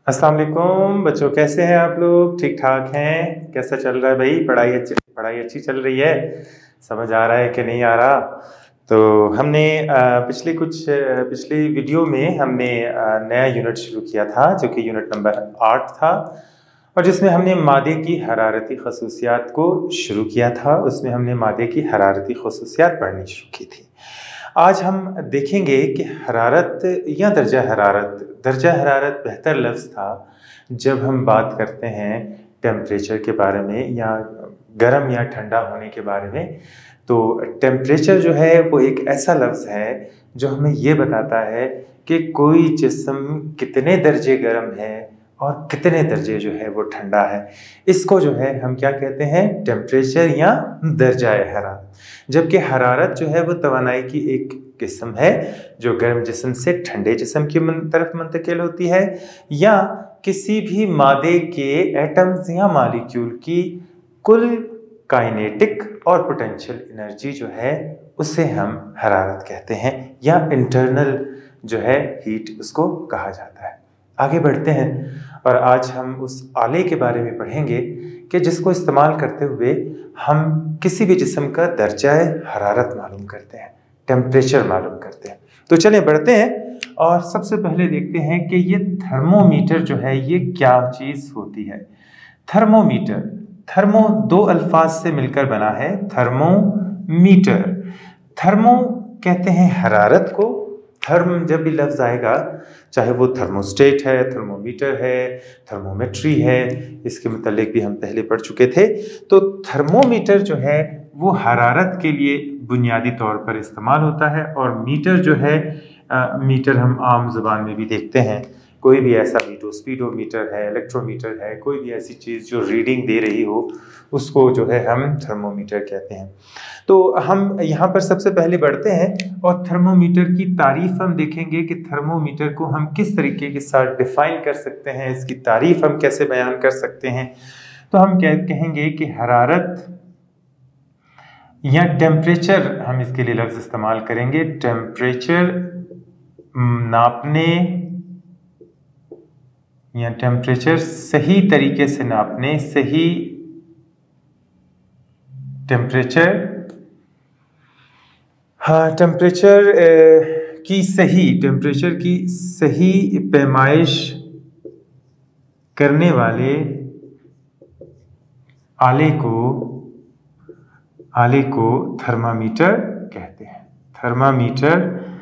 अस्सलाम वालेकुम बच्चों, कैसे हैं आप लोग? ठीक ठाक हैं? कैसा चल रहा है भाई? पढ़ाई अच्छी चल रही है? समझ आ रहा है कि नहीं आ रहा? तो हमने पिछली वीडियो में हमने नया यूनिट शुरू किया था जो कि यूनिट नंबर 8 था, और जिसमें हमने मादे की हरारती खसूसियात को शुरू किया था। उसमें हमने मादे की हरारती खसूसियात पढ़नी शुरू की थी। आज हम देखेंगे कि हरारत या दर्जा हरारत बेहतर लफ्ज़ था जब हम बात करते हैं टेम्परेचर के बारे में या गर्म या ठंडा होने के बारे में। तो टेम्परेचर जो है वो एक ऐसा लफ्ज़ है जो हमें ये बताता है कि कोई जिस्म कितने दर्जे गर्म है और कितने दर्जे जो है वो ठंडा है। इसको जो है हम क्या कहते हैं? टेम्परेचर या दर्जाए हरारत। जबकि हरारत जो है वो तवानाई की एक किस्म है जो गर्म जिस्म से ठंडे जिस्म की तरफ मुंतकिल होती है, या किसी भी मादे के एटम्स या मालिक्यूल की कुल काइनेटिक और पोटेंशियल एनर्जी जो है उसे हम हरारत कहते हैं, या इंटरनल जो है हीट उसको कहा जाता है। आगे बढ़ते हैं और आज हम उस आले के बारे में पढ़ेंगे कि जिसको इस्तेमाल करते हुए हम किसी भी जिस्म का दर्जाए हरारत मालूम करते हैं, टेम्परेचर मालूम करते हैं। तो चलें बढ़ते हैं और सबसे पहले देखते हैं कि ये थर्मोमीटर जो है ये क्या चीज़ होती है। थर्मोमीटर, थर्मो दो अल्फाज से मिलकर बना है, थर्मोमीटर। थर्मो कहते हैं हरारत को। थर्म जब भी लफ्ज़ आएगा, चाहे वो थर्मोस्टेट है, थर्मोमीटर है, थर्मोमेट्री है, इसके मुतालिक भी हम पहले पढ़ चुके थे। तो थर्मोमीटर जो है वो हरारत के लिए बुनियादी तौर पर इस्तेमाल होता है, और मीटर जो है मीटर हम आम ज़ुबान में भी देखते हैं। कोई भी ऐसा स्पीडोमीटर है, इलेक्ट्रोमीटर है, कोई भी ऐसी चीज़ जो रीडिंग दे रही हो उसको जो है हम थर्मोमीटर कहते हैं। तो हम यहाँ पर सबसे पहले बढ़ते हैं और थर्मोमीटर की तारीफ हम देखेंगे कि थर्मोमीटर को हम किस तरीके के साथ डिफाइन कर सकते हैं, इसकी तारीफ हम कैसे बयान कर सकते हैं। तो हम कहेंगे कि हरारत या टेम्परेचर, हम इसके लिए लफ्ज़ इस्तेमाल करेंगे, टेम्परेचर नापने या टेम्परेचर सही तरीके से नापने, सही टेम्परेचर, टेम्परेचर की सही पैमाइश करने वाले आले को थर्मामीटर कहते हैं। थर्मामीटर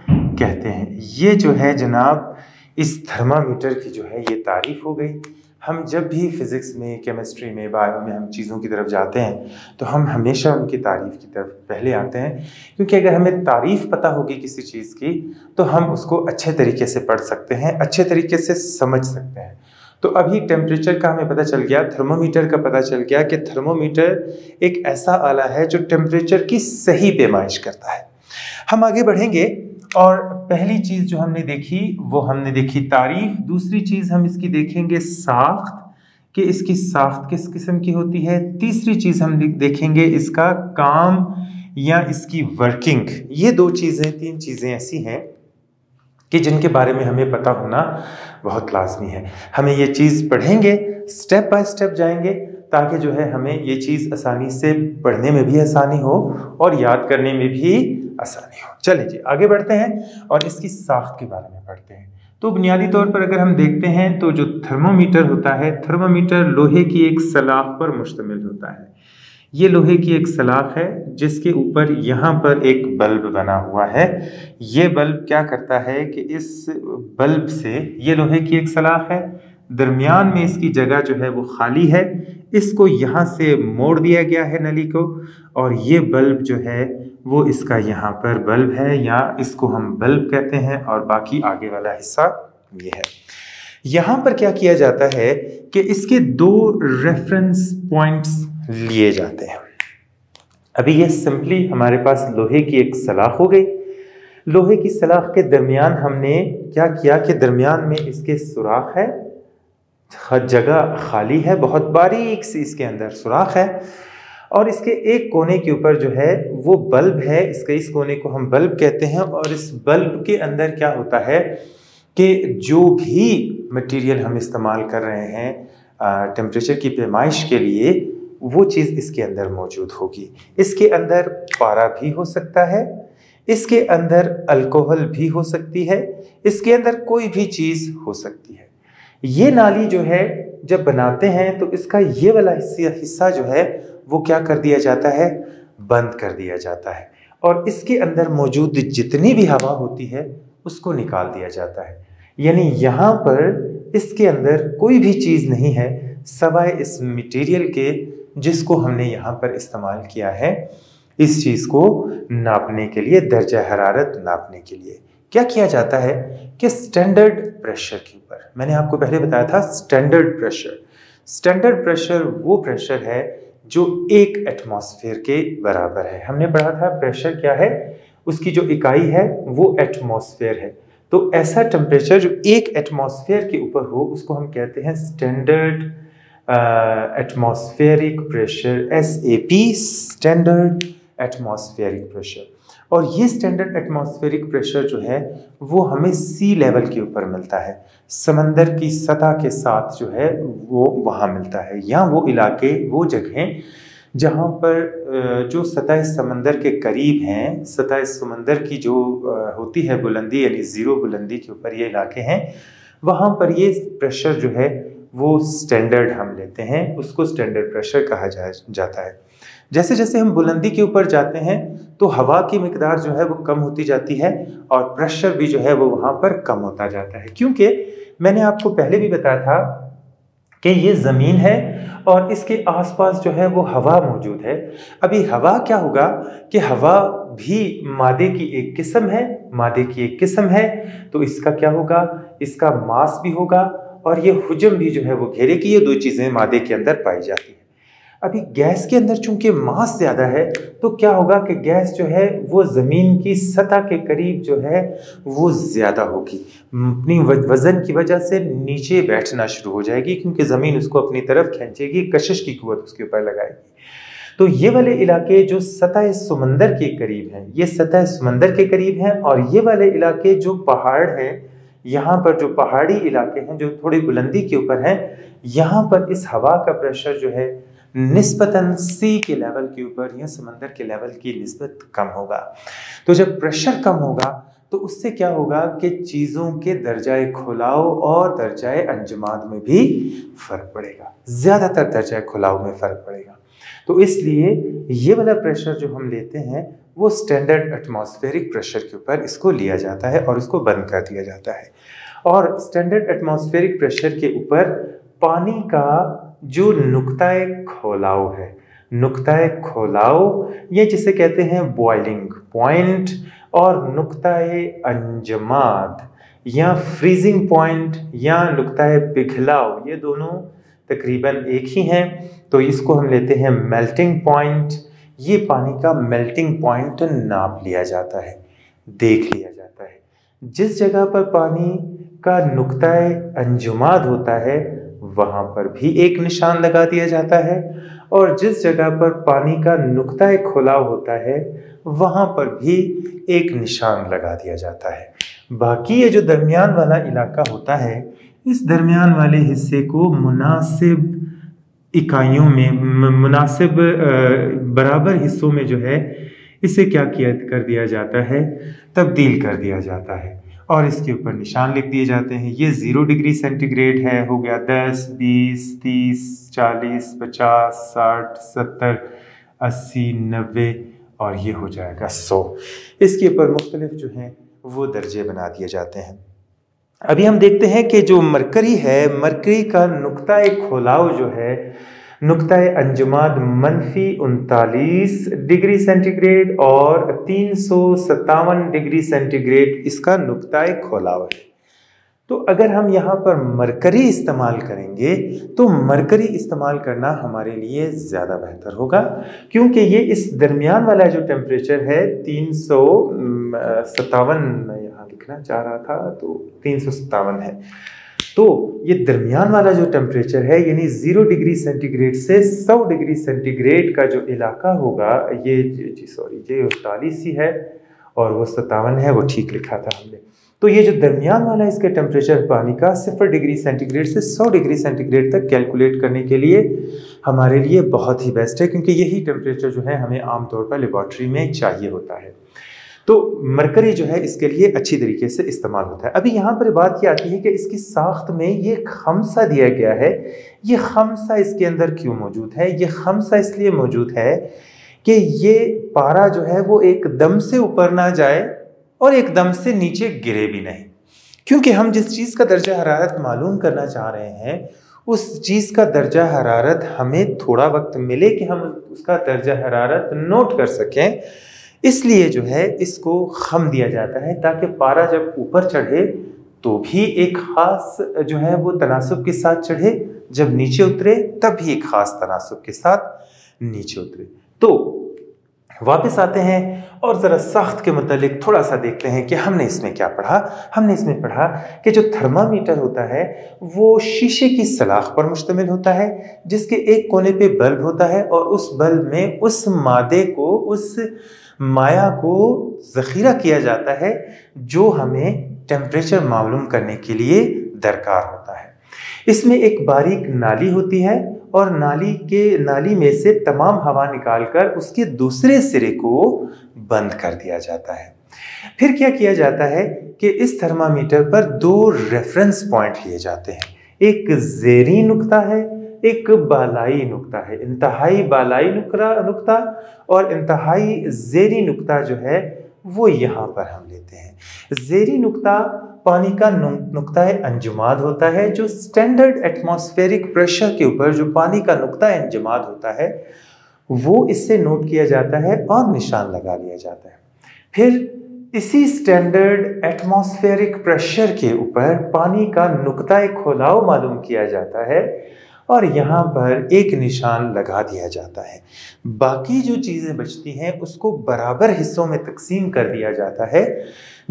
कहते हैं। ये जो है जनाब, इस थर्मामीटर की जो है ये तारीफ हो गई। हम जब भी फिज़िक्स में, केमिस्ट्री में, बायो में हम चीज़ों की तरफ जाते हैं तो हम हमेशा उनकी तारीफ़ की तरफ पहले आते हैं, क्योंकि अगर हमें तारीफ़ पता होगी किसी चीज़ की तो हम उसको अच्छे तरीके से पढ़ सकते हैं, अच्छे तरीके से समझ सकते हैं। तो अभी टेम्परेचर का हमें पता चल गया, थर्मोमीटर का पता चल गया कि थर्मोमीटर एक ऐसा आला है जो टेम्परेचर की सही पैमाइश करता है। हम आगे बढ़ेंगे और पहली चीज़ जो हमने देखी वो हमने देखी तारीफ। दूसरी चीज़ हम इसकी देखेंगे साख्त, कि इसकी साख्त किस किस्म की होती है। तीसरी चीज़ हम देखेंगे इसका काम या इसकी वर्किंग। ये तीन चीज़ें ऐसी हैं कि जिनके बारे में हमें पता होना बहुत लाजमी है। हमें ये चीज़ पढ़ेंगे, स्टेप बाय स्टेप जाएंगे, ताकि जो है हमें ये चीज़ आसानी से पढ़ने में भी आसानी हो और याद करने में भी आसानी हो। चलिए जी आगे बढ़ते हैं और इसकी साख्त के बारे में पढ़ते हैं। तो बुनियादी तौर पर अगर हम देखते हैं तो जो थर्मोमीटर होता है, थर्मोमीटर लोहे की एक सलाख पर मुश्तमिल होता है। ये लोहे की एक सलाख है जिसके ऊपर यहाँ पर एक बल्ब बना हुआ है। ये बल्ब क्या करता है कि इस बल्ब से, ये लोहे की एक सलाख है, दरमियान में इसकी जगह जो है वो खाली है, इसको यहाँ से मोड़ दिया गया है नली को, और ये बल्ब जो है वो इसका यहाँ पर बल्ब है, या इसको हम बल्ब कहते हैं, और बाकी आगे वाला हिस्सा ये है। यहाँ पर क्या किया जाता है कि इसके दो रेफरेंस पॉइंट्स लिए जाते हैं। अभी ये सिंपली हमारे पास लोहे की एक सलाख हो गई। लोहे की सलाख के दरमियान हमने क्या किया कि दरमियान में इसके सुराख है, जगह खाली है, बहुत बारीक सी इसके अंदर सुराख है, और इसके एक कोने के ऊपर जो है वो बल्ब है। इस कोने को हम बल्ब कहते हैं, और इस बल्ब के अंदर क्या होता है कि जो भी मटेरियल हम इस्तेमाल कर रहे हैं टेम्परेचर की पैमाइश के लिए, वो चीज़ इसके अंदर मौजूद होगी। इसके अंदर पारा भी हो सकता है, इसके अंदर अल्कोहल भी हो सकती है, इसके अंदर कोई भी चीज़ हो सकती है। ये नाली जो है जब बनाते हैं तो इसका ये वाला हिस्सा जो है वो क्या कर दिया जाता है, बंद कर दिया जाता है, और इसके अंदर मौजूद जितनी भी हवा होती है उसको निकाल दिया जाता है। यानी यहाँ पर इसके अंदर कोई भी चीज़ नहीं है सवाए इस मटेरियल के जिसको हमने यहाँ पर इस्तेमाल किया है इस चीज़ को नापने के लिए, दर्जा हरारत नापने के लिए। क्या किया जाता है कि स्टैंडर्ड प्रेशर के ऊपर, मैंने आपको पहले बताया था स्टैंडर्ड प्रेशर वो प्रेशर है जो 1 एटमॉस्फेयर के बराबर है। हमने पढ़ा था प्रेशर क्या है, उसकी जो इकाई है वो एटमॉस्फेयर है। तो ऐसा टेम्परेचर जो 1 एटमॉस्फेयर के ऊपर हो उसको हम कहते हैं standard atmospheric pressure, SAP, standard atmospheric pressure. और ये स्टैंडर्ड एटमॉस्फेरिक प्रेशर जो है वो हमें सी लेवल के ऊपर मिलता है, समंदर की सतह के साथ जो है वो वहाँ मिलता है, या वो इलाके, वो जगहें जहाँ पर जो सतह समंदर के करीब हैं, सतह समंदर की जो होती है बुलंदी यानी ज़ीरो बुलंदी के ऊपर ये इलाके हैं, वहाँ पर ये प्रेशर जो है वो स्टैंडर्ड हम लेते हैं, उसको स्टैंडर्ड प्रेशर कहा जाता है। जैसे जैसे हम बुलंदी के ऊपर जाते हैं तो हवा की मिकदार जो है वो कम होती जाती है और प्रेशर भी जो है वो वहाँ पर कम होता जाता है, क्योंकि मैंने आपको पहले भी बताया था कि ये ज़मीन है और इसके आसपास जो है वो हवा मौजूद है। अभी हवा क्या होगा कि हवा भी मादे की एक किस्म है, तो इसका क्या होगा, इसका मास भी होगा और ये हुजम भी जो है वो घेरे की, ये 2 चीज़ें मादे के अंदर पाई जाती है। अभी गैस के अंदर चूंकि मास ज़्यादा है तो क्या होगा कि गैस जो है वो ज़मीन की सतह के करीब जो है वो ज़्यादा होगी, अपनी वज़न की वजह से नीचे बैठना शुरू हो जाएगी, क्योंकि ज़मीन उसको अपनी तरफ खींचेगी, कशिश की कुव्वत उसके ऊपर लगाएगी। तो ये वाले इलाके जो सतह समंदर के करीब हैं, ये सतह समंदर के करीब हैं, और ये वाले इलाके जो पहाड़ हैं, यहाँ पर जो पहाड़ी इलाके हैं जो थोड़ी बुलंदी के ऊपर हैं, यहाँ पर इस हवा का प्रेशर जो है निस्बतन सी के लेवल के ऊपर या समंदर के लेवल की निस्बत कम होगा। तो जब प्रेशर कम होगा तो उससे क्या होगा कि चीज़ों के दर्जाए खुलाव और दर्जाए अंजमाद में भी फ़र्क पड़ेगा, ज़्यादातर दर्जाए खुलाव में फ़र्क पड़ेगा। तो इसलिए ये वाला प्रेशर जो हम लेते हैं वो स्टैंडर्ड एटमॉस्फेरिक प्रेशर के ऊपर इसको लिया जाता है और इसको बंद कर दिया जाता है। और स्टैंडर्ड एटमॉस्फेरिक प्रेशर के ऊपर पानी का जो नुक्ताए खोलाव है, नुक्ताए खोलाव ये जिसे कहते हैं बॉइलिंग पॉइंट, और नुक्ताए अंजमाद या फ्रीजिंग पॉइंट या नुक्ताए पिघलाव, ये दोनों तकरीबन एक ही हैं। तो इसको हम लेते हैं मेल्टिंग पॉइंट। ये पानी का मेल्टिंग पॉइंट नाप लिया जाता है, देख लिया जाता है। जिस जगह पर पानी का नुक्ताए अंजुमाद होता है वहाँ पर भी एक निशान लगा दिया जाता है, और जिस जगह पर पानी का नुक्ताए खुलाव होता है वहाँ पर भी एक निशान लगा दिया जाता है। बाकी ये जो दरमियान वाला इलाका होता है, इस दरमियान वाले हिस्से को मुनासिब इकाइयों में, मुनासिब बराबर हिस्सों में जो है इसे क्या किया कर दिया जाता है, तब्दील कर दिया जाता है, और इसके ऊपर निशान लिख दिए जाते हैं। ये 0 डिग्री सेंटीग्रेड है, हो गया 10, 20, 30, 40, 50, 60, 70, 80, 90 और ये हो जाएगा 100। इसके ऊपर मुख्तलिफ जो हैं वो दर्जे बना दिए जाते हैं। अभी हम देखते हैं कि जो मरकरी है, मरकरी का नुक्ताए खोलाव जो है, नुक्ताए अंजुमाद -39 डिग्री सेंटीग्रेड और 357 डिग्री सेंटीग्रेड इसका नुक्ताए खोलाव है। तो अगर हम यहाँ पर मरकरी इस्तेमाल करेंगे तो मरकरी इस्तेमाल करना हमारे लिए ज़्यादा बेहतर होगा, क्योंकि ये इस दरमियान वाला जो टेम्परेचर है 357, मैं यहाँ लिखना चाह रहा था तो 357 है। तो ये दरमियान वाला जो टेम्परेचर है यानी 0 डिग्री सेंटीग्रेड से 100 डिग्री सेंटीग्रेड का जो इलाका होगा, ये 39 ही है और वो 57 है, वो ठीक लिखा था हमने। तो ये जो दरमियान वाला इसका टेम्परेचर पानी का 0 डिग्री सेंटीग्रेड से 100 डिग्री सेंटीग्रेड तक कैलकुलेट करने के लिए हमारे लिए बहुत ही बेस्ट है, क्योंकि यही टेम्परेचर जो है हमें आमतौर पर लेबॉर्ट्री में चाहिए होता है। तो मरकरी जो है इसके लिए अच्छी तरीके से इस्तेमाल होता है। अभी यहाँ पर बात ये आती है कि इसकी साख्त में ये खमसा दिया गया है। ये खमसा इसके अंदर क्यों मौजूद है? ये खमसा इसलिए मौजूद है कि ये पारा जो है वो एकदम से ऊपर ना जाए और एकदम से नीचे गिरे भी नहीं, क्योंकि हम जिस चीज़ का दर्जा हरारत मालूम करना चाह रहे हैं उस चीज़ का दर्जा हरारत हमें थोड़ा वक्त मिले कि हम उसका दर्जा हरारत नोट कर सकें। इसलिए जो है इसको खम दिया जाता है, ताकि पारा जब ऊपर चढ़े तो भी एक ख़ास जो है वो तनासुब के साथ चढ़े, जब नीचे उतरे तब भी एक ख़ास तनासुब के साथ नीचे उतरे। तो वापस आते हैं और ज़रा साख्त के मुतालिक थोड़ा सा देखते हैं कि हमने इसमें क्या पढ़ा। हमने इसमें पढ़ा कि जो थर्मामीटर होता है वो शीशे की सलाख पर मुश्तमिल होता है, जिसके एक कोने पे बल्ब होता है और उस बल्ब में उस मादे को, उस माया को ज़ख़ीरा किया जाता है जो हमें टेम्परेचर मालूम करने के लिए दरकार होता है। इसमें एक बारीक नाली होती है और नाली में से तमाम हवा निकालकर उसके दूसरे सिरे को बंद कर दिया जाता है। फिर क्या किया जाता है कि इस थर्मामीटर पर 2 रेफरेंस पॉइंट लिए जाते हैं। एक ज़ेरी नुक्ता है, एक बालाई नुक्ता है। इंतहाई बालाई नुक्ता और इंतहाई ज़ेरी नुक्ता जो है वो यहाँ पर हम लेते हैं। ज़ेरी नुक्ता पानी का नुक्ता अंजुमाद होता है, जो स्टैंडर्ड एटमॉस्फेरिक प्रेशर के ऊपर जो पानी का नुक्ता अंजुमाद होता है वो इससे नोट किया जाता है और निशान लगा लिया जाता है। फिर इसी स्टैंडर्ड एटमॉस्फेरिक प्रेशर के ऊपर पानी का नुक्ता खोलाव मालूम किया जाता है और यहाँ पर एक निशान लगा दिया जाता है। बाकी जो चीज़ें बचती हैं उसको बराबर हिस्सों में तकसीम कर दिया जाता है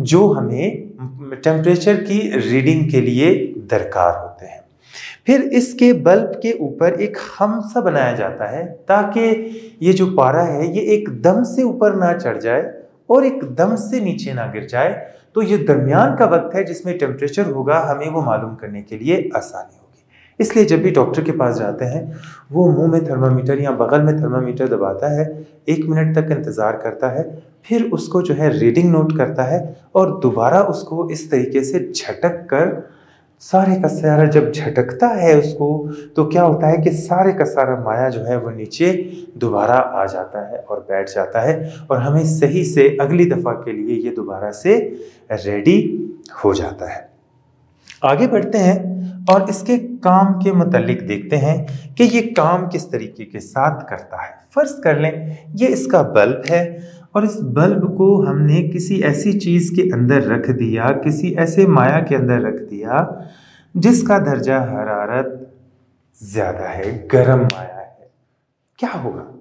जो हमें टेम्परेचर की रीडिंग के लिए दरकार होते हैं। फिर इसके बल्ब के ऊपर एक खमसा बनाया जाता है ताकि ये जो पारा है ये एकदम से ऊपर ना चढ़ जाए और एकदम से नीचे ना गिर जाए। तो ये दरमियान का वक्त है जिसमें टेम्परेचर होगा, हमें वो मालूम करने के लिए आसानी होगी। इसलिए जब भी डॉक्टर के पास जाते हैं वो मुंह में थर्मामीटर या बगल में थर्मामीटर दबाता है, 1 मिनट तक इंतज़ार करता है, फिर उसको जो है रीडिंग नोट करता है और दोबारा उसको इस तरीके से झटक कर, सारे का सारा जब झटकता है उसको तो क्या होता है कि सारे का सारा माया जो है वो नीचे दोबारा आ जाता है और बैठ जाता है और हमें सही से अगली दफ़ा के लिए ये दोबारा से रेडी हो जाता है। आगे बढ़ते हैं और इसके काम के मुतालिक देखते हैं कि ये काम किस तरीके के साथ करता है। फ़र्ज़ कर लें ये इसका बल्ब है और इस बल्ब को हमने किसी ऐसी चीज़ के अंदर रख दिया, किसी ऐसे माया के अंदर रख दिया जिसका दर्जा हरारत ज़्यादा है, गर्म माया है। क्या होगा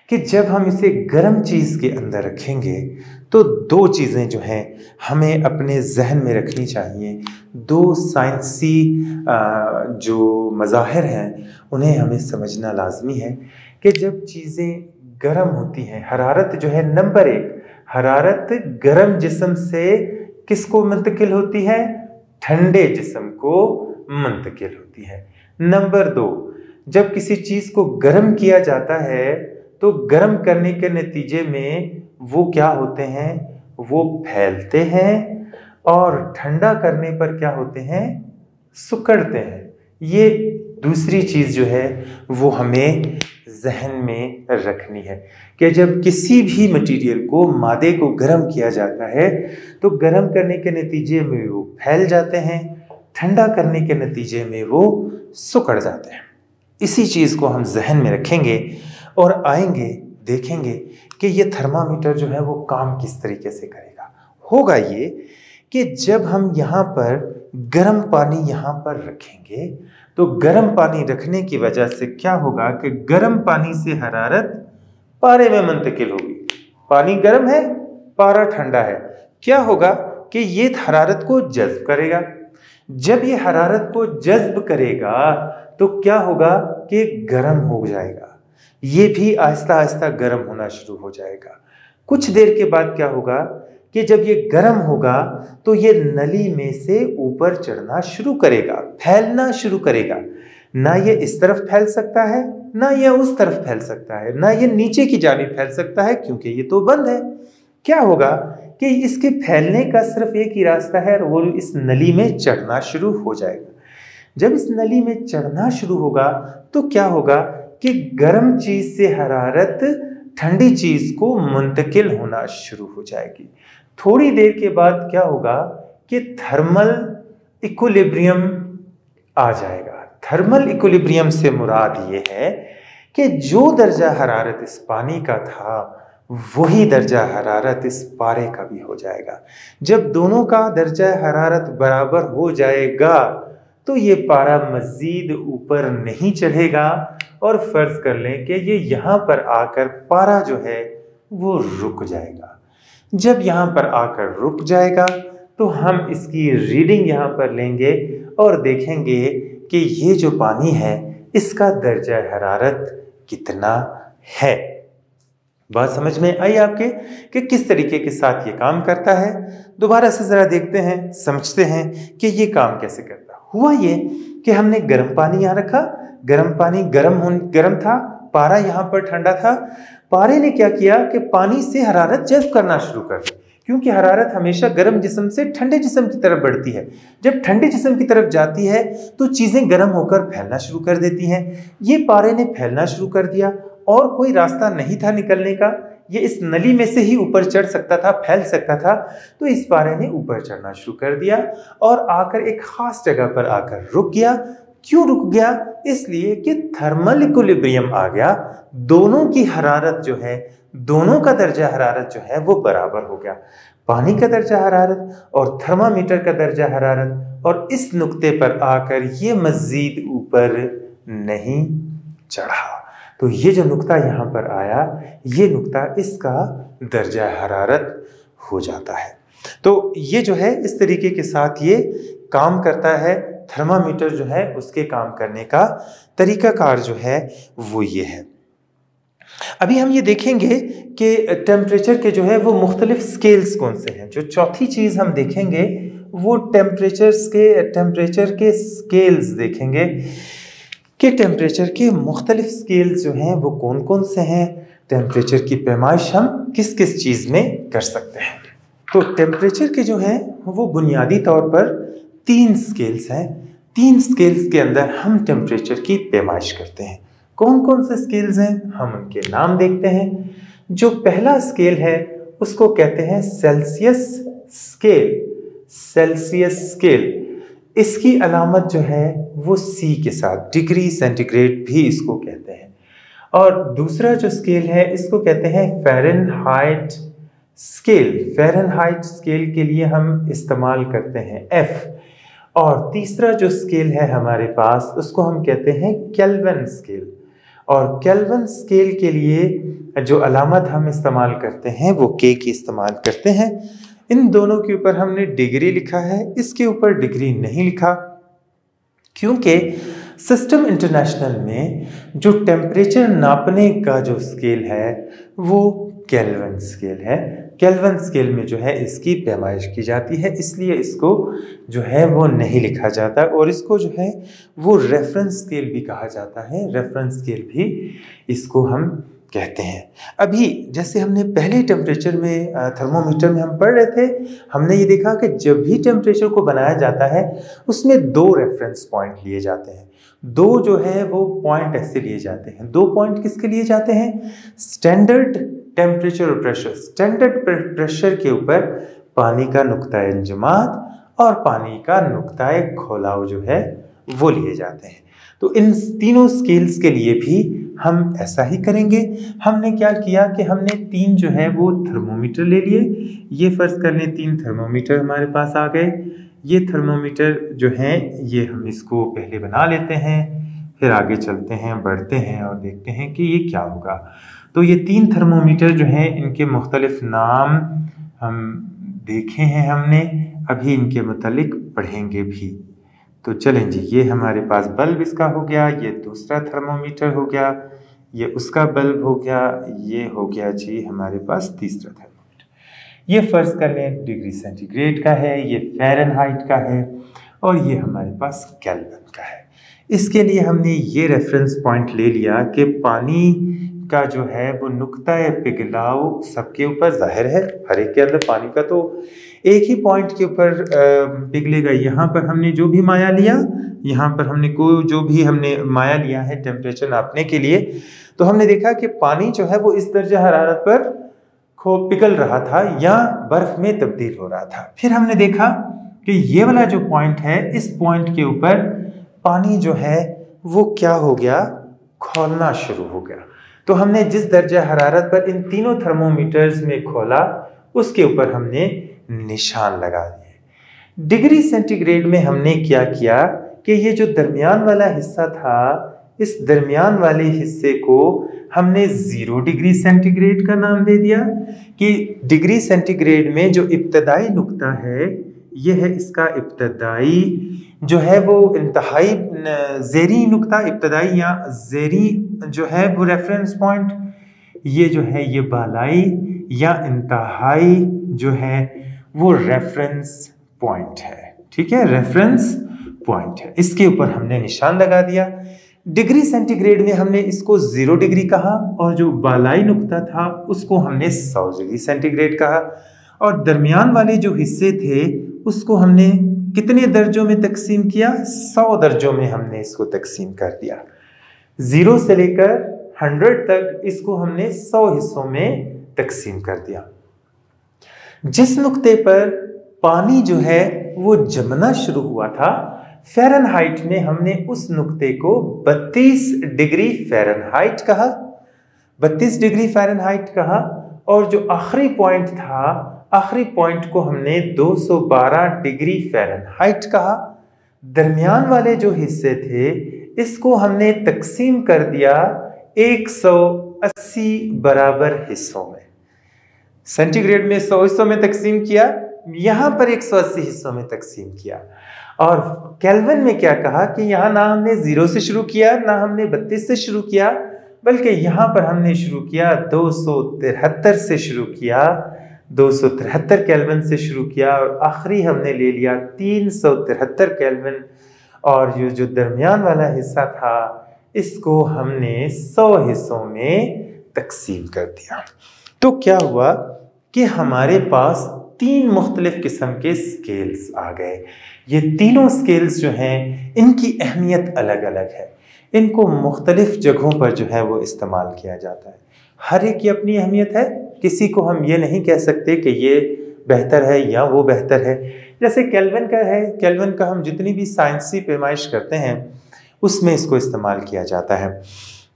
कि जब हम इसे गर्म चीज़ के अंदर रखेंगे तो 2 चीज़ें जो हैं हमें अपने जहन में रखनी चाहिए। 2 साइंसी जो मज़ाहिर हैं उन्हें हमें समझना लाजमी है कि जब चीज़ें गर्म होती हैं, हरारत जो है नंबर 1, हरारत गर्म जिस्म से किसको मुंतकिल होती है? ठंडे जिस्म को मुंतकिल होती है। नंबर 2, जब किसी चीज़ को गर्म किया जाता है तो गर्म करने के नतीजे में वो क्या होते हैं? वो फैलते हैं और ठंडा करने पर क्या होते हैं? सिकुड़ते हैं। ये दूसरी चीज़ जो है वो हमें जहन में रखनी है कि जब किसी भी मटेरियल को, मादे को गर्म किया जाता है तो गर्म करने के नतीजे में वो फैल जाते हैं, ठंडा करने के नतीजे में वो सिकुड़ जाते हैं। इसी चीज़ को हम जहन में रखेंगे और आएंगे देखेंगे कि ये थर्मामीटर जो है वो काम किस तरीके से करेगा। होगा ये कि जब हम यहाँ पर गर्म पानी यहाँ पर रखेंगे तो गर्म पानी रखने की वजह से क्या होगा कि गर्म पानी से हरारत पारे में मुंतकिल होगी। पानी गर्म है, पारा ठंडा है, क्या होगा कि ये हरारत को जज्ब करेगा। जब ये हरारत को जज्ब करेगा तो क्या होगा कि गर्म हो जाएगा, ये भी आहिस्ता आहिस्ता गर्म होना शुरू हो जाएगा। कुछ देर के बाद क्या होगा कि कि जब ये गर्म होगा तो ये नली में से ऊपर चढ़ना शुरू करेगा, फैलना शुरू करेगा। ना ये इस तरफ फैल सकता है, ना ये उस तरफ फैल सकता है, ना ये नीचे की जानिब फैल सकता है क्योंकि ये तो बंद है। क्या होगा कि इसके फैलने का सिर्फ एक ही रास्ता है, वो इस नली में चढ़ना शुरू हो जाएगा। जब इस नली में चढ़ना शुरू होगा तो क्या होगा कि गर्म चीज से हरारत ठंडी चीज को मुंतकिल होना शुरू हो जाएगी। थोड़ी देर के बाद क्या होगा कि थर्मल इक्विलिब्रियम आ जाएगा। थर्मल इक्विलिब्रियम से मुराद ये है कि जो दर्जा हरारत इस पानी का था वही दर्जा हरारत इस पारे का भी हो जाएगा। जब दोनों का दर्जा हरारत बराबर हो जाएगा तो ये पारा मजीद ऊपर नहीं चढ़ेगा और फर्ज कर लें कि ये यहाँ पर आकर पारा जो है वो रुक जाएगा। जब यहाँ पर आकर रुक जाएगा तो हम इसकी रीडिंग यहाँ पर लेंगे और देखेंगे कि ये जो पानी है इसका दर्जा हरारत कितना है। बात समझ में आई आपके कि किस तरीके के साथ ये काम करता है? दोबारा से जरा देखते हैं, समझते हैं कि ये काम कैसे करता है। हुआ ये कि हमने गर्म पानी यहाँ रखा, गर्म पानी गर्म था, पारा यहाँ पर ठंडा था। पारे ने क्या किया कि पानी से हरारत जज़्ब करना शुरू कर दी, क्योंकि हरारत हमेशा गर्म जिस्म से ठंडे जिस्म की तरफ बढ़ती है। जब ठंडे जिस्म की तरफ जाती है तो चीज़ें गर्म होकर फैलना शुरू कर देती हैं। ये पारे ने फैलना शुरू कर दिया और कोई रास्ता नहीं था निकलने का। ये इस नली में से ही ऊपर चढ़ सकता था, फैल सकता था। तो इस पारे ने ऊपर चढ़ना शुरू कर दिया और आकर एक खास जगह पर आकर रुक गया। क्यों रुक गया? इसलिए कि थर्मल इक्विलिब्रियम आ गया। दोनों की हरारत जो है, दोनों का दर्जा हरारत जो है वो बराबर हो गया। पानी का दर्जा हरारत और थर्मामीटर का दर्जा हरारत, और इस नुक्ते पर आकर ये मजीद ऊपर नहीं चढ़ा। तो ये जो नुक्ता यहाँ पर आया, ये नुक्ता इसका दर्जा हरारत हो जाता है। तो ये जो है इस तरीके के साथ ये काम करता है। थर्मामीटर जो है उसके काम करने का तरीकाकार जो है वो ये है। अभी हम ये देखेंगे कि टेम्परेचर के जो है वो मुख्तलिफ स्केल्स कौन से हैं। जो चौथी चीज़ हम देखेंगे वो टेम्परेचर के स्केल्स देखेंगे कि टेम्परेचर के मुख्तलिफ स्केल्स जो हैं वो कौन कौन से हैं। टेम्परेचर की पैमाइश हम किस किस चीज़ में कर सकते हैं। तो टेम्परेचर के जो हैं वो बुनियादी तौर पर 3 स्केल्स हैं। 3 स्केल्स के अंदर हम टेम्परेचर की पैमाइश करते हैं। कौन कौन से स्केल्स हैं हम उनके नाम देखते हैं। जो पहला स्केल है उसको कहते हैं सेल्सियस स्केल। सेल्सियस स्केल, इसकी अलामत जो है वो C के साथ, डिग्री सेंटीग्रेड भी इसको कहते हैं। और दूसरा जो स्केल है इसको कहते हैं फ़ारेनहाइट स्केल। फ़ारेनहाइट स्केल के लिए हम इस्तेमाल करते हैं F। और तीसरा जो स्केल है हमारे पास उसको हम कहते हैं केल्विन स्केल। और केल्विन स्केल के लिए जो अलामत हम इस्तेमाल करते हैं वो K की इस्तेमाल करते हैं। इन दोनों के ऊपर हमने डिग्री लिखा है, इसके ऊपर डिग्री नहीं लिखा, क्योंकि सिस्टम इंटरनेशनल में जो टेम्परेचर नापने का जो स्केल है वो केल्विन स्केल है। केल्विन स्केल में जो है इसकी पैमाइश की जाती है, इसलिए इसको जो है वो नहीं लिखा जाता। और इसको जो है वो रेफरेंस स्केल भी कहा जाता है। रेफरेंस स्केल भी इसको हम कहते हैं। अभी जैसे हमने पहले टेम्परेचर में थर्मोमीटर में हम पढ़ रहे थे, हमने ये देखा कि जब भी टेम्परेचर को बनाया जाता है उसमें 2 रेफरेंस पॉइंट लिए जाते हैं। 2 जो है वो पॉइंट ऐसे लिए जाते हैं। 2 पॉइंट किसके लिए जाते हैं? स्टैंडर्ड टेम्परेचर और प्रेशर। स्टैंडर्ड प्रेशर के ऊपर पानी का नुक्ताए इंजमाद और पानी का नुक्ताए खोलाव जो है वो लिए जाते हैं। तो इन तीनों स्केल्स के लिए भी हम ऐसा ही करेंगे। हमने क्या किया कि हमने 3 जो है वो थर्मोमीटर ले लिए। ये फर्ज कर लें 3 थर्मोमीटर हमारे पास आ गए। ये थर्मोमीटर जो हैं ये हम इसको पहले बना लेते हैं, फिर आगे चलते हैं, बढ़ते हैं और देखते हैं कि ये क्या होगा। तो ये 3 थर्मोमीटर जो हैं इनके मुख्तलिफ नाम हम देखे हैं हमने, अभी इनके मुतालिक पढ़ेंगे भी। तो चलें जी, ये हमारे पास बल्ब इसका हो गया, ये दूसरा थर्मोमीटर हो गया, ये उसका बल्ब हो गया, ये हो गया जी हमारे पास तीसरा थर्मोमीटर। ये फर्ज कर लें डिग्री सेंटीग्रेड का है, ये फ़ारेनहाइट का है और ये हमारे पास केल्विन का है। इसके लिए हमने ये रेफरेंस पॉइंट ले लिया कि पानी का जो है वो नुक्ता पिघलाव सबके ऊपर जाहिर है, हर एक के अंदर पानी का तो एक ही पॉइंट के ऊपर पिघलेगा। यहाँ पर हमने जो भी माया लिया, यहाँ पर हमने जो भी हमने माया लिया है टेम्परेचर नापने के लिए, तो हमने देखा कि पानी जो है वो इस दर्जा हरारत पर पिघल रहा था या बर्फ में तब्दील हो रहा था। फिर हमने देखा कि ये वाला जो पॉइंट है, इस पॉइंट के ऊपर पानी जो है वो क्या हो गया, खौलना शुरू हो गया। तो हमने जिस दर्जा हरारत पर इन तीनों थर्मोमीटर्स में खोला, उसके ऊपर हमने निशान लगा दिए। डिग्री सेंटीग्रेड में हमने क्या किया कि ये जो दरमियान वाला हिस्सा था, इस दरमियान वाले हिस्से को हमने 0 डिग्री सेंटीग्रेड का नाम दे दिया कि डिग्री सेंटीग्रेड में जो इब्तदाई नुक्ता है, ये है इसका इब्तदाई जो है वो इंतहाई ज़ेरी नुक्ता, इब्तदाई या ज़ेरी जो है वो रेफरेंस पॉइंट, ये जो है ये बालाई या इंतहाई जो है वो रेफरेंस पॉइंट है। ठीक है, रेफरेंस पॉइंट है। इसके ऊपर हमने निशान लगा दिया। डिग्री सेंटीग्रेड में हमने इसको 0 डिग्री कहा और जो बालाई नुक्ता था उसको हमने 100 डिग्री सेंटीग्रेड कहा, और दरमियान वाले जो हिस्से थे उसको हमने कितने दर्जों में तकसीम किया, 100 दर्जों में हमने इसको तकसीम कर दिया। 0 से लेकर 100 तक इसको हमने 100 हिस्सों में तकसीम कर दिया। जिस नुक्ते पर पानी जो है वो जमना शुरू हुआ था, फ़ारेनहाइट में हमने उस नुक्ते को 32 डिग्री फ़ारेनहाइट कहा, 32 डिग्री फ़ारेनहाइट कहा, और जो आखिरी पॉइंट था, आखिरी पॉइंट को हमने 212 डिग्री फ़ारेनहाइट कहा। दरमियान वाले जो हिस्से थे इसको हमने तकसीम कर दिया 180 बराबर हिस्सों में। सेंटीग्रेड में 100 हिस्सों में तकसीम किया, यहाँ पर 180 हिस्सों में तकसीम किया। और केल्विन में क्या कहा कि यहाँ ना हमने 0 से शुरू किया, ना हमने 32 से शुरू किया, बल्कि यहाँ पर हमने शुरू किया 273 से शुरू किया, 273 केल्विन से शुरू किया, और आखिरी हमने ले लिया 373 केल्विन। और ये जो दरमियान वाला हिस्सा था इसको हमने 100 हिस्सों में तकसीम कर दिया। तो क्या हुआ कि हमारे पास 3 मुख्तलिफ किस्म के स्केल्स आ गए। ये तीनों स्केल्स जो हैं इनकी अहमियत अलग अलग है, इनको मुख्तलिफ जगहों पर जो है वो इस्तेमाल किया जाता है। हर एक की अपनी अहमियत है, किसी को हम ये नहीं कह सकते कि ये बेहतर है या वो बेहतर है। जैसे केल्विन का है, केल्विन का हम जितनी भी साइंसी पैमाइश करते हैं उसमें इसको इस्तेमाल किया जाता है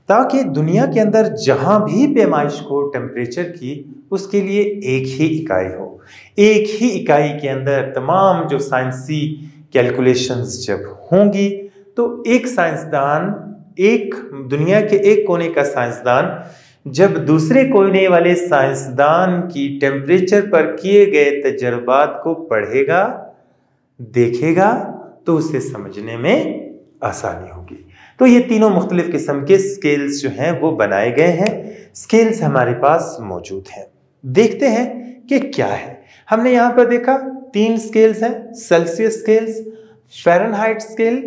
ताकि दुनिया के अंदर जहाँ भी पैमाइश हो टेम्परेचर की, उसके लिए एक ही इकाई हो। एक ही इकाई के अंदर तमाम जो साइंसी कैलकुलेशंस जब होंगी तो एक साइंसदान, एक दुनिया के एक कोने का साइंसदान जब दूसरे कोने वाले साइंसदान की टेम्परेचर पर किए गए तजर्बात को पढ़ेगा, देखेगा, तो उसे समझने में आसानी होगी। तो ये तीनों मुख्तलिफ किस्म के स्केल्स जो हैं वो बनाए गए हैं। स्केल्स हमारे पास मौजूद हैं, देखते हैं कि क्या है। हमने यहाँ पर देखा 3 स्केल्स हैं, Celsius scales, Fahrenheit scale,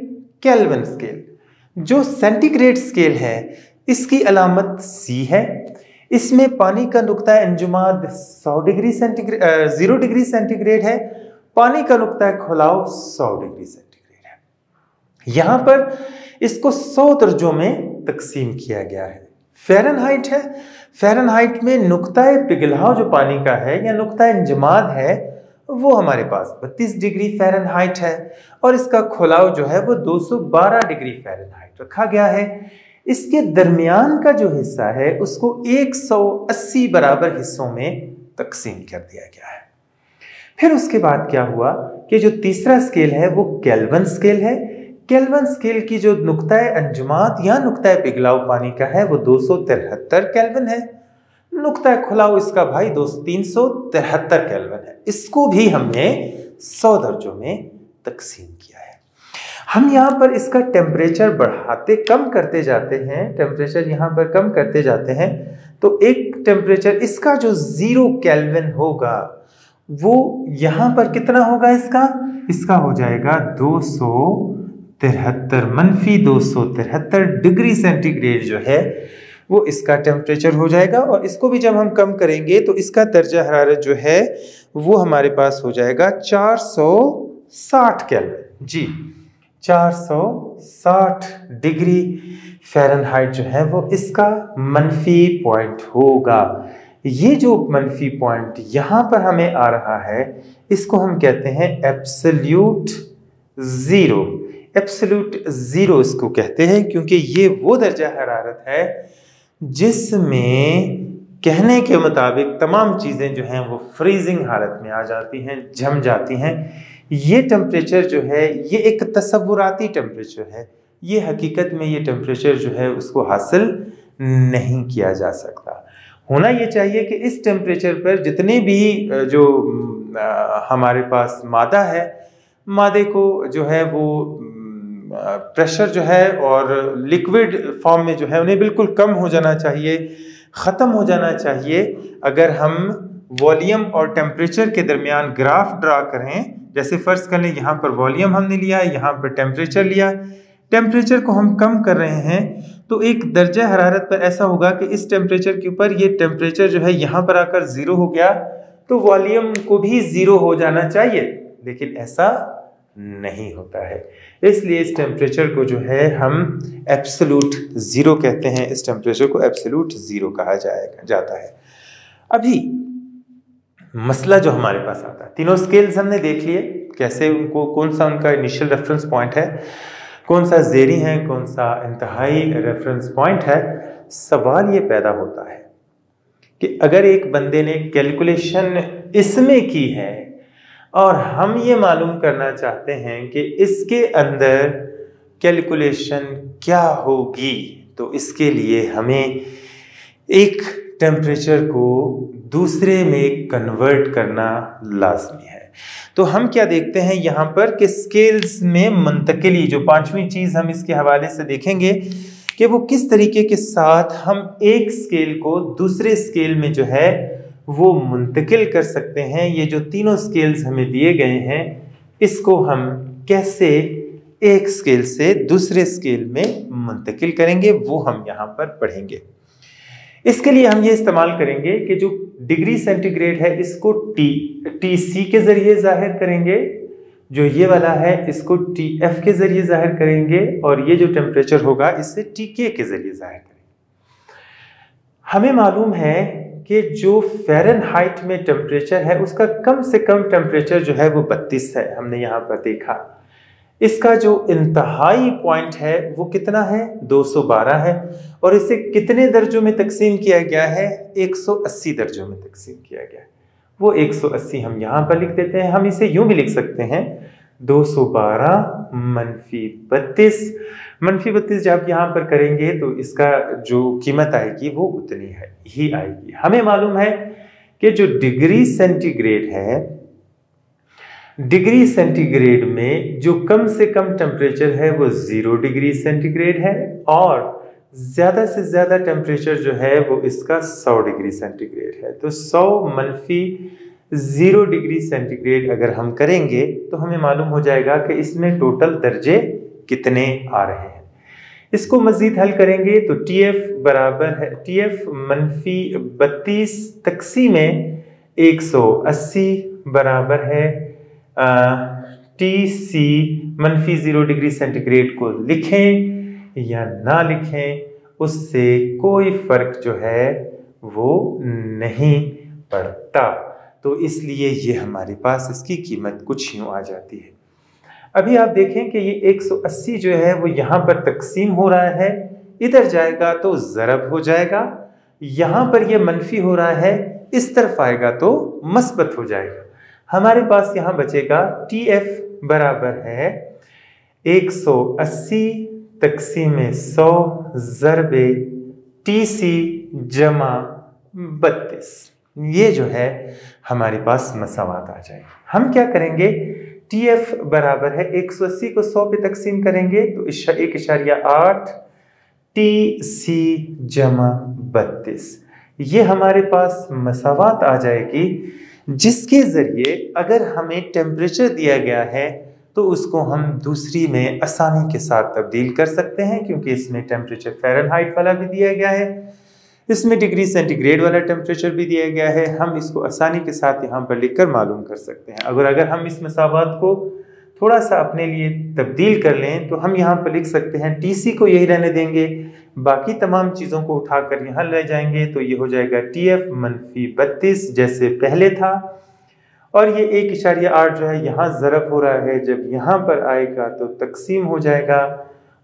kelvin scale. जो सेंटीग्रेड स्केल है इसकी अलामत C है। इसमें पानी का नुक्ता अंजुमाद 100 डिग्री सेंटीग्रेड 0 डिग्री सेंटीग्रेड है, पानी का नुक्ता खुलाव 100 डिग्री सेंटीग्रेड है। यहाँ पर इसको 100 दर्जों में तकसीम किया गया है। फ़ारेनहाइट है, फ़ारेनहाइट में नुक्ता पिघलाव जो पानी का है या नुक्ता अंजुमाद है वो हमारे पास 32 डिग्री फ़ारेनहाइट है, और इसका खुलाव जो है वो 212 डिग्री फ़ारेनहाइट रखा गया है। इसके दरमियान का जो हिस्सा है उसको 180 बराबर हिस्सों में तकसीम कर दिया गया है। फिर उसके बाद क्या हुआ कि जो तीसरा स्केल है वो केल्विन स्केल है। केल्विन स्केल की जो नुक्ता अंजुमात या नुक्ता पिघलाव पानी का है वो 273 केल्विन है। नुक्ता खुलाव इसका भाई 373 केल्विन है। इसको भी हमने 100 दर्जों में तकसीम किया है। हम यहाँ पर इसका टेम्परेचर बढ़ाते कम करते जाते हैं, टेम्परेचर यहाँ पर कम करते जाते हैं, तो एक टेम्परेचर इसका जो 0 केल्विन होगा वो यहाँ पर कितना होगा इसका हो जाएगा 273 मनफी 273 डिग्री सेंटीग्रेड जो है वो इसका टेम्परेचर हो जाएगा। और इसको भी जब हम कम करेंगे तो इसका दर्जा हरारत जो है वो हमारे पास हो जाएगा 460 केल्विन। जी 460 डिग्री फ़ारेनहाइट जो है वो इसका मनफी पॉइंट होगा। ये जो मनफी पॉइंट यहाँ पर हमें आ रहा है इसको हम कहते हैं एब्सोल्यूट ज़ीरो। एब्सोल्यूट ज़ीरो इसको कहते हैं क्योंकि ये वो दर्जा हरारत है जिसमें कहने के मुताबिक तमाम चीज़ें जो हैं वो फ्रीजिंग हालत में आ जाती हैं, जम जाती हैं। ये टेम्परेचर जो है ये एक तसव्वुराती टेम्परेचर है, ये हकीकत में ये टेम्परेचर जो है उसको हासिल नहीं किया जा सकता। होना ये चाहिए कि इस टेम्परेचर पर जितने भी जो हमारे पास मादा है, मादे को जो है वो प्रेशर जो है और लिक्विड फॉर्म में जो है उन्हें बिल्कुल कम हो जाना चाहिए, ख़त्म हो जाना चाहिए। अगर हम वॉल्यूम और टेम्परेचर के दरमियान ग्राफ ड्रा करें, जैसे फ़र्ज़ कर लें यहाँ पर वॉल्यूम हमने लिया, यहाँ पर टेम्परेचर लिया, टेम्परेचर को हम कम कर रहे हैं तो एक दर्जा हरारत पर ऐसा होगा कि इस टेम्परेचर के ऊपर ये टेम्परेचर जो है यहाँ पर आकर ज़ीरो हो गया तो वॉल्यूम को भी ज़ीरो हो जाना चाहिए, लेकिन ऐसा नहीं होता है। इसलिए इस टेम्परेचर को जो है हम एब्सोल्यूट ज़ीरो कहते हैं। इस टेम्परेचर को एब्सोल्यूट ज़ीरो कहा जाता है। अभी मसला जो हमारे पास आता है, तीनों स्केल्स हमने देख लिए कैसे उनको, कौन सा उनका इनिशियल रेफरेंस पॉइंट है, कौन सा ज़ेरी है, कौन सा इंतहाई रेफरेंस पॉइंट है। सवाल ये पैदा होता है कि अगर एक बंदे ने कैलकुलेशन इसमें की है और हम ये मालूम करना चाहते हैं कि इसके अंदर कैलकुलेशन क्या होगी, तो इसके लिए हमें एक टेम्परेचर को दूसरे में कन्वर्ट करना लाजमी है। तो हम क्या देखते हैं यहाँ पर कि स्केल्स में मुंतकिली, जो पांचवी चीज़ हम इसके हवाले से देखेंगे कि वो किस तरीके के साथ हम एक स्केल को दूसरे स्केल में जो है वो मुंतकिल कर सकते हैं। ये जो तीनों स्केल्स हमें दिए गए हैं इसको हम कैसे एक स्केल से दूसरे स्केल में मुंतकिल करेंगे वो हम यहाँ पर पढ़ेंगे। इसके लिए हम ये इस्तेमाल करेंगे कि जो डिग्री सेंटीग्रेड है इसको TC के ज़रिए ज़ाहिर करेंगे, जो ये वाला है इसको TF के ज़रिए ज़ाहिर करेंगे और ये जो टेम्परेचर होगा इसे TK के ज़रिए ज़ाहिर करेंगे। हमें मालूम है कि जो फ़ारेनहाइट में टेम्परेचर है उसका कम से कम टेम्परेचर जो है वो 32 है, हमने यहाँ पर देखा। इसका जो इंतहाई पॉइंट है वो कितना है, 212 है, और इसे कितने दर्जों में तकसीम किया गया है, 180 दर्जों में तकसीम किया गया है। वो 180 हम यहाँ पर लिख देते हैं। हम इसे यूं भी लिख सकते हैं 212 मनफी 32। मनफी 32 जब यहाँ पर करेंगे तो इसका जो कीमत आएगी वो उतनी ही आएगी। हमें मालूम है कि जो डिग्री सेंटीग्रेड है, डिग्री सेंटीग्रेड में जो कम से कम टेम्परेचर है वो 0 डिग्री सेंटीग्रेड है और ज़्यादा से ज़्यादा टेम्परेचर जो है वो इसका 100 डिग्री सेंटीग्रेड है। तो 100 मनफी 0 डिग्री सेंटीग्रेड अगर हम करेंगे तो हमें मालूम हो जाएगा कि इसमें टोटल दर्जे कितने आ रहे हैं। इसको मज़ीद हल करेंगे तो TF बराबर है, TF मनफी 32 तक़सीम 180 बराबर है TC मनफी 0 डिग्री सेंटीग्रेड को लिखें या ना लिखें उससे कोई फ़र्क जो है वो नहीं पड़ता। तो इसलिए ये हमारे पास इसकी कीमत कुछ यूँ आ जाती है। अभी आप देखें कि ये 180 जो है वो यहाँ पर तकसीम हो रहा है, इधर जाएगा तो ज़रब हो जाएगा, यहाँ पर ये मनफी हो रहा है, इस तरफ आएगा तो मस्बत हो जाएगा। हमारे पास यहाँ बचेगा TF बराबर है 180 तकसीम 100 ज़रबे TC जमा 32। ये जो है हमारे पास मसावात आ जाएगा। हम क्या करेंगे, TF बराबर है 180 को 100 पे तकसीम करेंगे तो 1.8 TC जमा 32। ये हमारे पास मसावात आ जाएगी जिसके जरिए अगर हमें टेम्परेचर दिया गया है तो उसको हम दूसरी में आसानी के साथ तब्दील कर सकते हैं, क्योंकि इसमें टेम्परेचर फ़ारेनहाइट वाला भी दिया गया है, इसमें डिग्री सेंटीग्रेड वाला टेम्परेचर भी दिया गया है। हम इसको आसानी के साथ यहाँ पर लिखकर मालूम कर सकते हैं। अगर हम इस मसावात को थोड़ा सा अपने लिए तब्दील कर लें तो हम यहाँ पर लिख सकते हैं TC को यही रहने देंगे, बाकी तमाम चीज़ों को उठाकर यहाँ ले जाएंगे तो ये हो जाएगा TF -32 जैसे पहले था, और ये 1.8 जो है यहाँ ज़रब हो रहा है, जब यहाँ पर आएगा तो तकसीम हो जाएगा,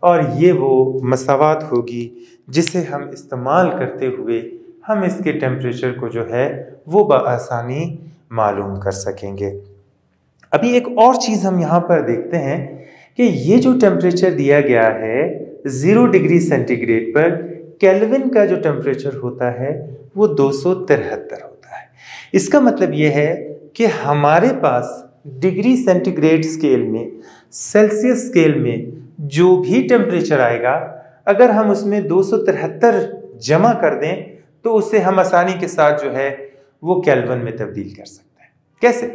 और ये वो मसावात होगी जिसे हम इस्तेमाल करते हुए हम इसके टेम्परेचर को जो है वो बआसानी मालूम कर सकेंगे। अभी एक और चीज़ हम यहाँ पर देखते हैं कि ये जो टेम्परेचर दिया गया है 0 डिग्री सेंटीग्रेड पर, केल्विन का जो टेम्परेचर होता है वो 273 होता है। इसका मतलब ये है कि हमारे पास डिग्री सेंटीग्रेड स्केल में, सेल्सियस स्केल में जो भी टेम्परेचर आएगा, अगर हम उसमें 273 जमा कर दें तो उसे हम आसानी के साथ जो है वो केल्विन में तब्दील कर सकते हैं। कैसे?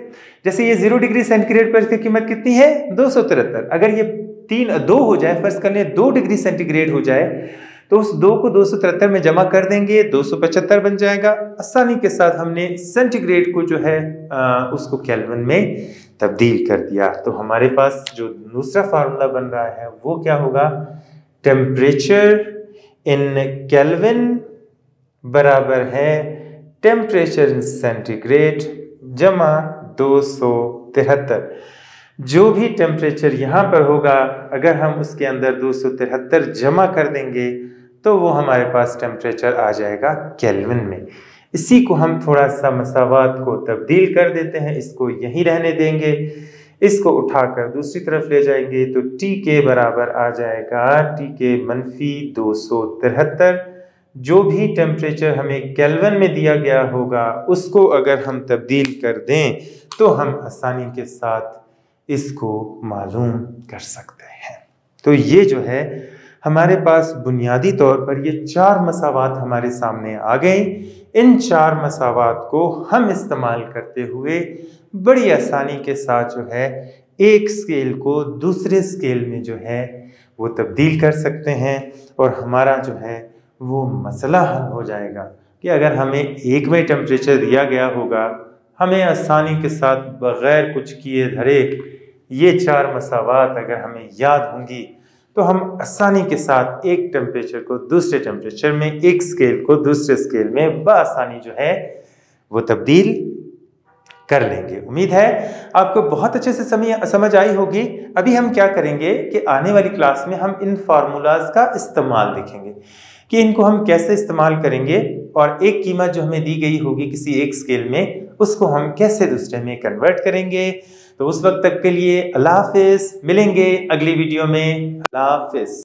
जैसे ये 0 डिग्री सेंटीग्रेड पर इसकी कीमत कितनी है? 273। अगर ये 2 हो जाए, फर्ज कर लें 2 डिग्री सेंटीग्रेड हो जाए, तो उस 2 को 273 में जमा कर देंगे, 275 बन जाएगा। आसानी के साथ हमने सेंटीग्रेड को जो है उसको केल्विन में तब्दील कर दिया। तो हमारे पास जो दूसरा फार्मूला बन रहा है वो क्या होगा? टेम्परेचर इन केल्विन बराबर है टेम्परेचर इन सेंटीग्रेड जमा 273। जो भी टेम्परेचर यहाँ पर होगा, अगर हम उसके अंदर 273 जमा कर देंगे तो वो हमारे पास टेम्परेचर आ जाएगा केल्विन में। इसी को हम थोड़ा सा मसावात को तब्दील कर देते हैं, इसको यहीं रहने देंगे, इसको उठाकर दूसरी तरफ ले जाएंगे तो T के बराबर आ जाएगा T के -273। जो भी टेम्परेचर हमें केल्विन में दिया गया होगा उसको अगर हम तब्दील कर दें तो हम आसानी के साथ इसको मालूम कर सकते हैं। तो ये जो है हमारे पास बुनियादी तौर पर ये 4 मसावात हमारे सामने आ गए। इन 4 मसावात को हम इस्तेमाल करते हुए बड़ी आसानी के साथ जो है एक स्केल को दूसरे स्केल में जो है वो तब्दील कर सकते हैं, और हमारा जो है वो मसला हल हो जाएगा कि अगर हमें एक में टेम्परेचर दिया गया होगा, हमें आसानी के साथ बग़ैर कुछ किए धरे ये 4 मसावात अगर हमें याद होंगी तो हम आसानी के साथ एक टेम्परेचर को दूसरे टेम्परेचर में, एक स्केल को दूसरे स्केल में बआसानी जो है वो तब्दील कर लेंगे। उम्मीद है आपको बहुत अच्छे से समझ आई होगी। अभी हम क्या करेंगे कि आने वाली क्लास में हम इन फार्मूलाज का इस्तेमाल देखेंगे कि इनको हम कैसे इस्तेमाल करेंगे, और एक कीमत जो हमें दी गई होगी किसी एक स्केल में उसको हम कैसे दूसरे में कन्वर्ट करेंगे। तो उस वक्त तक के लिए अल्लाह हाफिज़, मिलेंगे अगली वीडियो में। अल्लाह हाफिज़।